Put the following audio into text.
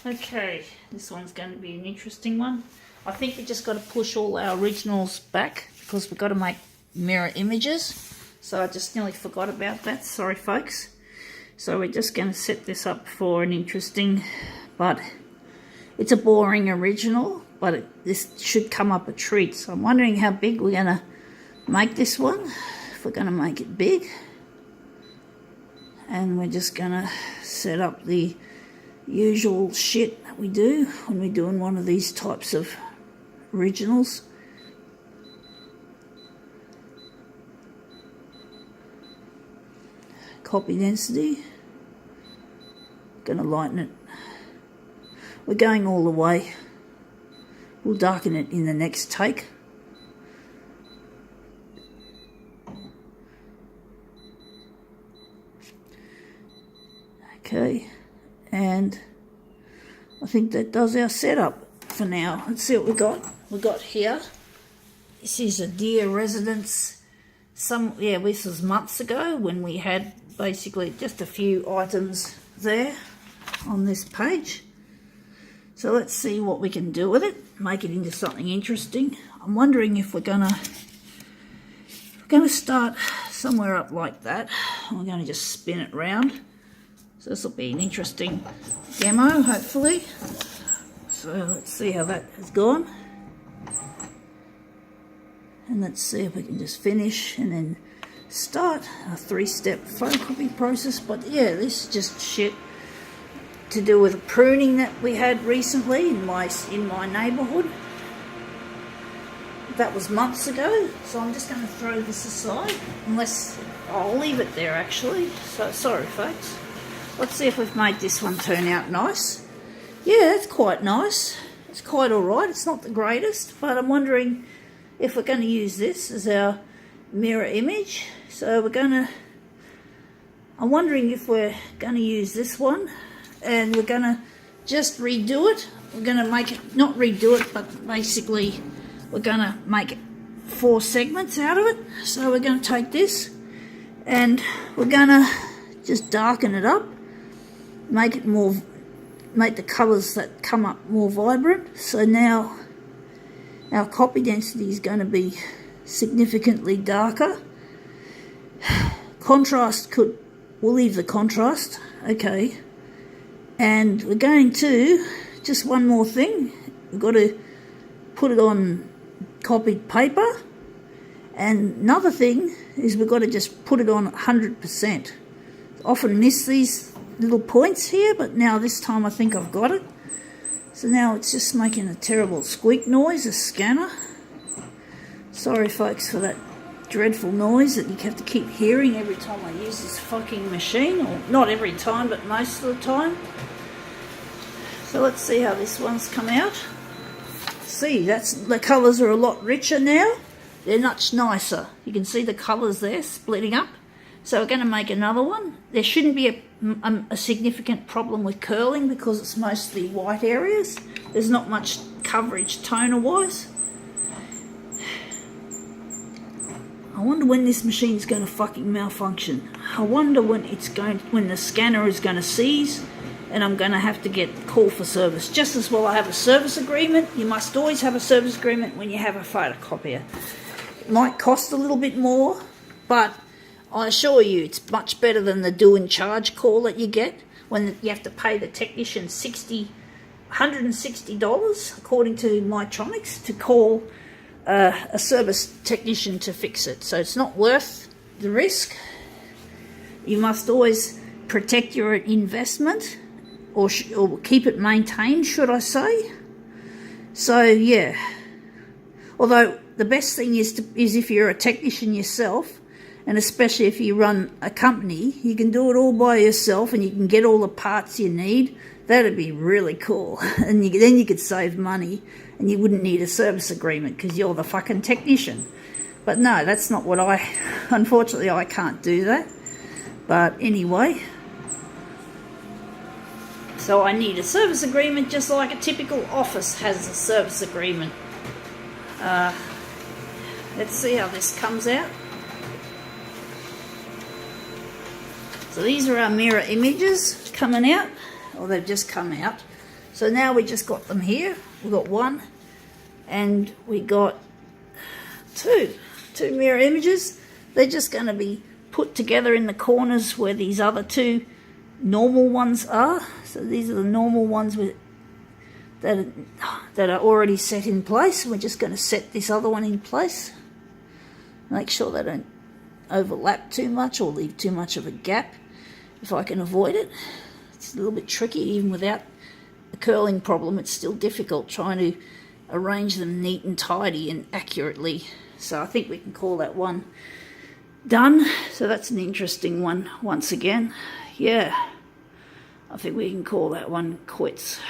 Okay, this one's going to be an interesting one. I think we just got to push all our originals back because we've got to make mirror images. So I just nearly forgot about that. Sorry, folks. So we're just going to set this up for an interesting, but it's a boring original, but this should come up a treat. So I'm wondering how big we're going to make this one. If we're going to make it big. And we're just going to set up the usual shit that we do when we're doing one of these types of originals. Copy density. Gonna lighten it. We're going all the way. We'll darken it in the next take. Okay, and I think that does our setup for now. Let's see what we got. We got here. This is a deer residence. This was months ago when we had basically just a few items there on this page. So let's see what we can do with it. Make it into something interesting. I'm wondering if we're gonna start somewhere up like that. We're gonna just spin it round. So this will be an interesting demo, hopefully. So let's see how that has gone. And let's see if we can just finish and then start a 3-step photocopy process. But yeah, this is just shit to do with a pruning that we had recently in my neighbourhood. That was months ago, so I'm just going to throw this aside. Unless I'll leave it there actually. So sorry, folks. Let's see if we've made this one turn out nice. Yeah, it's quite nice. It's quite alright. It's not the greatest, but I'm wondering if we're going to use this as our mirror image. So I'm wondering if we're going to use this one and we're going to just redo it. We're going to make it, not redo it, but basically we're going to make 4 segments out of it. So we're going to take this and we're going to just darken it up. Make the colours that come up more vibrant. So now our copy density is going to be significantly darker. Contrast we'll leave the contrast, okay. And we're going to, just one more thing, we've got to put it on copied paper. And another thing is we've got to just put it on 100%. Often miss these little points here, but now this time I think I've got it. So now it's just making a terrible squeak noise, a scanner. Sorry folks for that dreadful noise that you have to keep hearing every time I use this fucking machine. Or not every time, but most of the time. So let's see how this one's come out. See, the colours are a lot richer now. They're much nicer. You can see the colours there splitting up. So we're going to make another one. There shouldn't be a significant problem with curling because it's mostly white areas. There's not much coverage toner-wise. I wonder when this machine's going to fucking malfunction. I wonder when the scanner is going to seize and I'm going to have to get call for service. Just as well I have a service agreement. You must always have a service agreement when you have a photocopier. It might cost a little bit more, but I assure you it's much better than the do-in-charge call that you get when you have to pay the technician $160, according to Mytronics, to call a service technician to fix it. So it's not worth the risk. You must always protect your investment or keep it maintained, should I say. So yeah, although the best thing is if you're a technician yourself, and especially if you run a company, you can do it all by yourself and you can get all the parts you need. That'd be really cool. And then you could save money and you wouldn't need a service agreement because you're the fucking technician. But no, that's not what unfortunately I can't do that. But anyway, so I need a service agreement just like a typical office has a service agreement. Let's see how this comes out. So these are our mirror images coming out, or they've just come out. So now we just got them here. We've got one and we got two mirror images. They're just going to be put together in the corners where these other two normal ones are. So these are the normal ones that are already set in place. We're just going to set this other one in place. Make sure they don't overlap too much or leave too much of a gap if I can avoid it. It's a little bit tricky. Even without the curling problem, it's still difficult trying to arrange them neat and tidy and accurately. So I think we can call that one done. So that's an interesting one once again. Yeah, I think we can call that one quits.